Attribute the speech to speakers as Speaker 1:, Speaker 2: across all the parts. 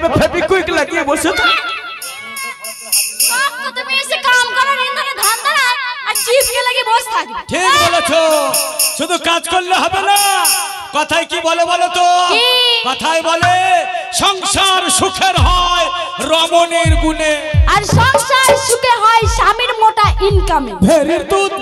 Speaker 1: এইভাবে ফেবিকুইক লাগিয়ে বসে থাক।
Speaker 2: তুমি এসে কাম করো ইন্দ্রে ধান্দা না আর চিপকে লাগিয়ে বসে থাকি।
Speaker 1: ঠিক বলেছো, শুধু কাজ করলে হবে না। কথায় কি বলে বলো তো? কথায় বলে সংসার সুখের হয় রমণীর গুণে,
Speaker 2: আর সংসার সুখে হয় স্বামীর মোটা ইনকামে।
Speaker 1: ভেরি দুধ।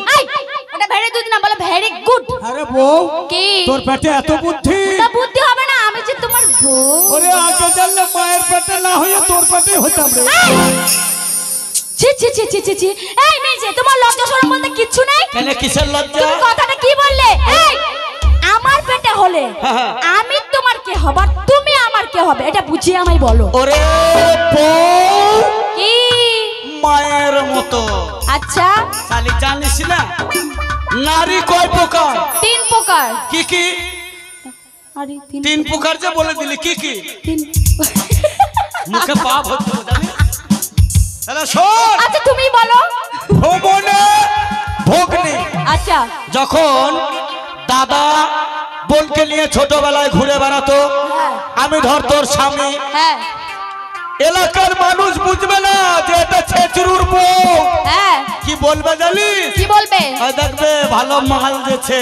Speaker 2: ওটা ভেরি দুধ না, বলে ভেরি গুড।
Speaker 1: আরে বউ,
Speaker 2: কি
Speaker 1: তোর পেটে এত বুদ্ধি?
Speaker 2: তা বুদ্ধি হবে না, আমি যে তোমার বউ।
Speaker 1: ওরে আগে জানলে মায়ের পেটে না হয়ে তোর পেটে হতাম রে।
Speaker 2: ছি ছি ছি ছি ছি ছি। এই মেয়ে, তোমার লজ্জা শরম বলতে কিচ্ছু নেই?
Speaker 1: কেন কিসের লজ্জা?
Speaker 2: তুমি কথাটা কি বললে? এই আমার পেটে হলে আমি তোমার কে হবার, তুমি আমার কে হবে, এটা বুঝিয়ে আমায় বলো।
Speaker 1: ওরে বউ,
Speaker 2: কি
Speaker 1: মায়ের মতো।
Speaker 2: আচ্ছা
Speaker 1: শালি জানিস না নারী কয় প্রকার?
Speaker 2: 3 প্রকার।
Speaker 1: কি কি?
Speaker 2: আরে
Speaker 1: 3 প্রকার যে বলে দিলি, কি কি?
Speaker 2: 3।
Speaker 1: মুখে পাপ হচ্ছে জানি। তাহলে শোন,
Speaker 2: আচ্ছা তুমি বলো।
Speaker 1: ভবনে ভগ্নী।
Speaker 2: আচ্ছা
Speaker 1: যখন দাদা বোনকে নিয়ে ছোটবেলায় ঘুরে বেড়াতো, আমি ধর তোর স্বামী,
Speaker 2: হ্যাঁ
Speaker 1: এলাকার মানুষ বুঝবে না যে এটা ছেচরুর বউ।
Speaker 2: হ্যাঁ
Speaker 1: কি বলবে জানিস?
Speaker 2: কি বলবে?
Speaker 1: দেখবে ভালো মাল দিয়েছে,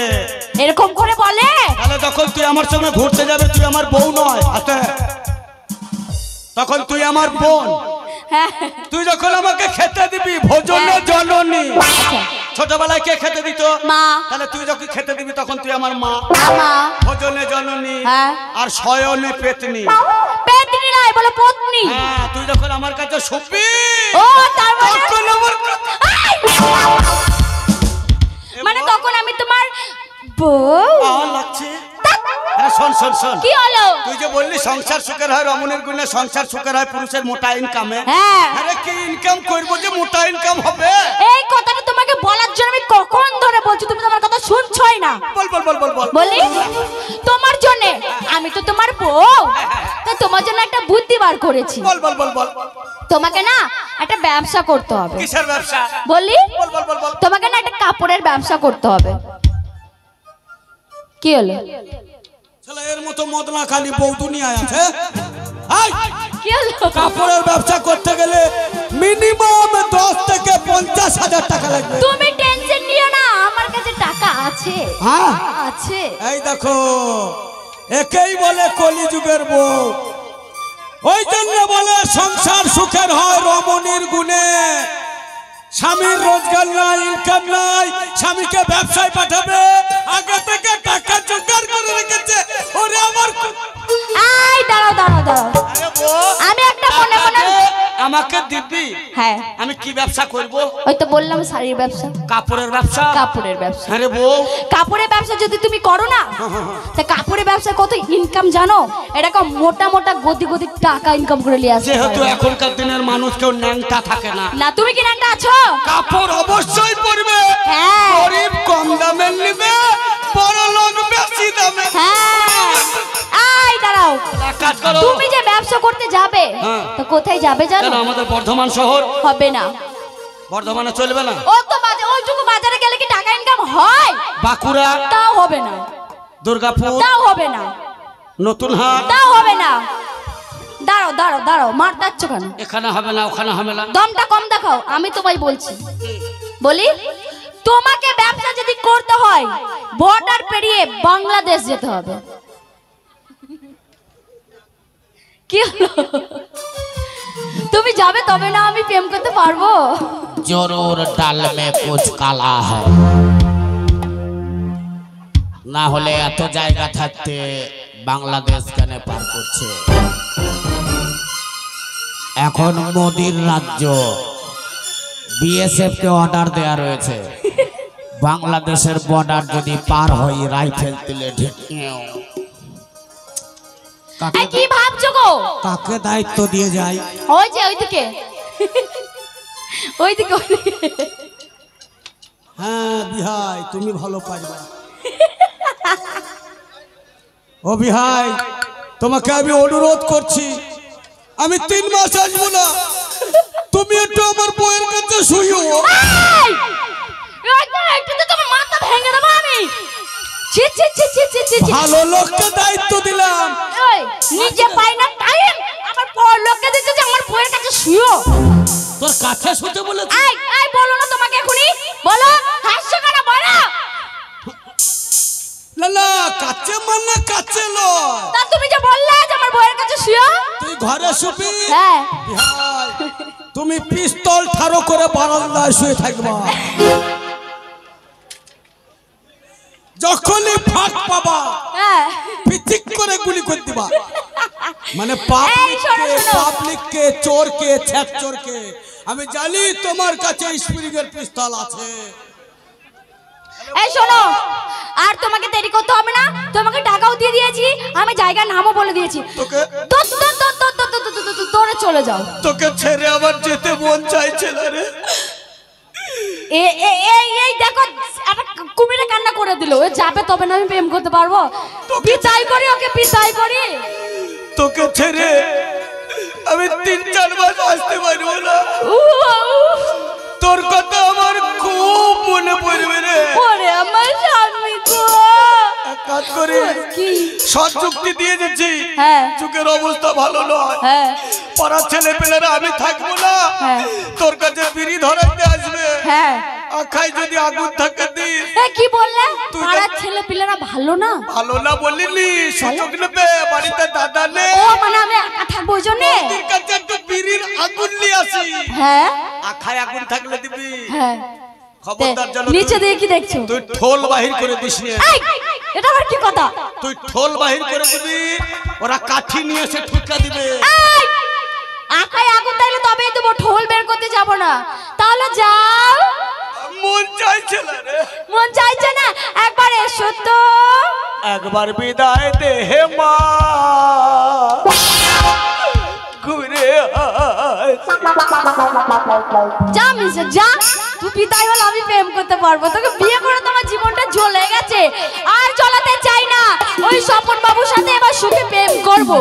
Speaker 2: এরকম করে বলে।
Speaker 1: তাহলে যখন তুই আমার সঙ্গে ঘুরতে যাবে তুই আমার বউ নয়, আচ্ছা তখন তুই আমার বোন।
Speaker 2: হ্যাঁ
Speaker 1: তুই যখন আমাকে খেতে দিবি ভোজনে জননী। ছোটবেলায় কে খেতে দিত?
Speaker 2: মা।
Speaker 1: তাহলে তুই যখন খেতে দিবি তখন তুই আমার মা।
Speaker 2: মা
Speaker 1: ভোজনে জননী
Speaker 2: হ্যাঁ।
Speaker 1: আর শয়নে পেতনি।
Speaker 2: পেতনি নয়, বলে পত্নী।
Speaker 1: হ্যাঁ, তুই যখন আমার কাছে শুবি
Speaker 2: ও তার মানে
Speaker 1: তখন আমার
Speaker 2: মানে তখন আমি তোমার বউ
Speaker 1: লাগছে। আরে শোন শোন শোন,
Speaker 2: কি হলো?
Speaker 1: তুই যে বললি সংসার সুখের হয় রমণীর গুণে, সংসার সুখের হয় পুরুষের মোটা ইনকামে।
Speaker 2: হ্যাঁ
Speaker 1: আরে কি ইনকাম করবো যে মোটা ইনকাম হবে?
Speaker 2: এই কথাটা তোমাকে বলার জন্য আমি কখন ধরে বলছি, তুমি তোমার কথা শুনছই না।
Speaker 1: বল বল বল বল বল।
Speaker 2: বলি তোমার জন্য, আমি তো তোমার বউ, তো তোমার জন্য একটা বুদ্ধি বার করেছি।
Speaker 1: বল বল বল বল।
Speaker 2: তোমাকে না একটা ব্যবসা করতে হবে।
Speaker 1: কিসের ব্যবসা?
Speaker 2: বলি
Speaker 1: বল বল বল বল।
Speaker 2: তোমাকে না একটা কাপড়ের ব্যবসা করতে হবে। কি হলো?
Speaker 1: শালা এর মতো মদনা খালি বউ দুনিয়ায় আছে। এই
Speaker 2: কি হলো?
Speaker 1: কাপড়ের ব্যবসা করতে গেলে মিনিমাম 10 থেকে 50,000 টাকা লাগবে।
Speaker 2: তুমি টেনশন নিও না, আমার কাছে টাকা আছে।
Speaker 1: হ্যাঁ
Speaker 2: আছে।
Speaker 1: এই দেখো, একেই বলে কলিযুগের বউ। ওই জন্য বলে সংসার সুখের হয় রমণীর গুণে। স্বামীর রোজগার নাই, ইনকাম নাই, স্বামীকে ব্যবসায় পাঠাবে, আগে থেকে টাকা জোগাড় করে রেখেছে। ওরে আমার
Speaker 2: আই দাঁড়াও দাঁড়াও দাঁড়াও, আমি একটা মনে মনে
Speaker 1: আমাকে দিবি?
Speaker 2: হ্যাঁ
Speaker 1: আমি কি ব্যবসা করব?
Speaker 2: ওই তো বললাম শাড়ির ব্যবসা।
Speaker 1: কাপড়ের ব্যবসা?
Speaker 2: কাপড়ের ব্যবসা।
Speaker 1: আরে বউ,
Speaker 2: কাপড়ের ব্যবসা যদি তুমি করো না, তা কাপড়ের ব্যবসা কত ইনকাম জানো? এরকম মোটা মোটা গদি গদি টাকা ইনকাম করে নিয়ে আসে।
Speaker 1: যেহেতু এখনকার দিনের মানুষ কেউ ন্যাংটা থাকে না।
Speaker 2: না তুমি কি ন্যাংটা আছো?
Speaker 1: কাপড় অবশ্যই পরবে।
Speaker 2: হ্যাঁ
Speaker 1: গরিব কম দামের নিবে, বড় লোক বেশি দামে।
Speaker 2: হ্যাঁ আই দাঁড়াও,
Speaker 1: কাজ করো।
Speaker 2: তুমি যে ব্যবসা করতে যাবে তো কোথায় যাবে জানো?
Speaker 1: আমাদের বর্ধমান শহর।
Speaker 2: হবে না,
Speaker 1: বর্ধমানে চলবে না।
Speaker 2: ও তো বাজার, ওইটুকু বাজারে গেলে কি টাকা ইনকাম হয়?
Speaker 1: বাঁকুড়া
Speaker 2: তাও হবে না,
Speaker 1: দুর্গাপুর
Speaker 2: তাও হবে না,
Speaker 1: নতুন হাট
Speaker 2: তাও হবে না। দাঁড়াও দাঁড়াও দাঁড়াও, মারতাচ্ছ কেন?
Speaker 1: এখানে হবে না, ওখানে হবে না।
Speaker 2: দমটা কম দেখাও, আমি তোমায় বলছি। বলি তোমাকে ব্যবসা যদি করতে হয় বর্ডার পেরিয়ে বাংলাদেশ যেতে হবে। কি হলো? তুমি যাবে তবে না আমি প্রেম করতে পারবো।
Speaker 3: जरूर डाल में कुछ काला है না হলে এত জায়গা থাকতে বাংলাদেশ কেন পার করছে? এখন মোদির রাজ্য, বিএসএফ কে অর্ডার দেয়া রয়েছে বাংলাদেশের বর্ডার যদি পার হয় রাইফেল তুলে ঢেকে।
Speaker 2: কি ভাবছো গো?
Speaker 1: কাকে দায়িত্ব দিয়ে যায়?
Speaker 2: ওই যে ওইদিকে ওইদিকে ওইদিকে।
Speaker 1: হ্যাঁ বিহাই, তুমি ভালো পারবে। ও বিহাই, তোমাকে আমি অনুরোধ করছি, আমি 3 মাস আসবো না, তুমি একটু আমার বউয়ের কাছে শুইও।
Speaker 2: একটু তো তোমার মাথা ভেঙে দেবো আমি। ছি ছি ছি ছি ছি ছি।
Speaker 1: ভালো লোককে দায়িত্ব দিলাম,
Speaker 2: ওই নিজে পাই না টাইম, আবার পর কাছে শুয়ো।
Speaker 1: তোর কাছে শুতে বলেছে?
Speaker 2: এই এই বলো না তোমাকে এখনি, বলো হাসছো কেন বলো?
Speaker 1: না না, কাছে মানে কাছে লয়।
Speaker 2: তা তুমি যে বললে যে আমার বউয়ের কাছে শুয়ো।
Speaker 1: তুই ঘরে শুবি?
Speaker 2: হ্যাঁ।
Speaker 1: বিহাই, তুমি পিস্তল ঠাড়ো করে বারান্দায় শুয়ে থাকবা। যখনই ফাঁক পাবা
Speaker 2: হ্যাঁ
Speaker 1: পিঠিক করে গুলি করে দিবা। মানে
Speaker 2: এই শোনো, শোনো।
Speaker 1: পাবলিককে, চোরকে, ছ্যাক চোরকে। আমি জানি তোমার কাছে স্প্রিংয়ের পিস্তল আছে।
Speaker 2: এই শোনো, আর তোমাকে দেরি করতে হবে না, তোমাকে টাকাও দিয়ে দিয়েছি, আমি জায়গার নামও বলে দিয়েছি।
Speaker 1: তোকে
Speaker 2: তোরে চলে যাও।
Speaker 1: তোকে ছেড়ে আবার যেতে মন চাইছে না রে।
Speaker 2: এই দেখো একটা কুমিরে কান্না করে দিল, ও যাবে তবে না আমি প্রেম করতে পারবো। বিদায় করি ওকে, বিদায় করি।
Speaker 1: তোকে ছেড়ে আমি 3-4 মাস আসতে পারবো না। তোর কথা আমার খুব মনে পড়বে রে।
Speaker 2: ওরে আমার স্বামী গো।
Speaker 1: এক কাজ করি,
Speaker 2: কি?
Speaker 1: সৎ যুক্তি দিয়ে দিচ্ছি।
Speaker 2: হ্যাঁ
Speaker 1: যুগের অবস্থা ভালো নয়।
Speaker 2: হ্যাঁ
Speaker 1: পাড়ার ছেলে পেলেরা আমি থাকবো না।
Speaker 2: হ্যাঁ।
Speaker 1: তোর কাছে বিড়ি ধরাইতে আসবে।
Speaker 2: হ্যাঁ।
Speaker 1: আখাই যদি আগুন থাকে দিস।
Speaker 2: কি বললে? পাড়ার ছেলে পিলেরা ভালো না?
Speaker 1: ভালো না বলিনি, সুযোগ নেবে। বাড়িতে দাদা নেই।
Speaker 2: ও মানে আমি একা থাকবো ওই জন্যে?
Speaker 1: তোর কাছে একটু বিড়ির আগুন নিয়ে আসি।
Speaker 2: হ্যাঁ
Speaker 1: আখায় আগুন থাকলে দিবি।
Speaker 2: হ্যাঁ।
Speaker 1: খবরদার যেন
Speaker 2: নিচে দিয়ে কি দেখছো?
Speaker 1: তুই ঠোল বাহির করে দিস নি।
Speaker 2: এই, এটা আবার কি কথা?
Speaker 1: তুই ঠোল বাহির করে দিবি, ওরা কাঠি নিয়ে এসে ঠুকা দিবে।
Speaker 2: এই, আকায় আগুন থাকলে তবেই দেবো, ঠোল বের করতে যাব না। তাহলে যাও।
Speaker 1: মন চাইছে না রে।
Speaker 2: মন চাইছে না? একবার এসো তো।
Speaker 1: একবার বিদায় দে হে মা, ঘুরে আয়।
Speaker 2: যা মিশে যা, তুই বিদায় হলে আমি প্রেম করতে পারবো। তোকে বিয়ে করে তোমার জীবনটা জ্বলে গেছে, আর জ্বলাতে চাই না। ওই স্বপন বাবুর সাথে এবার সুখে প্রেম করবো।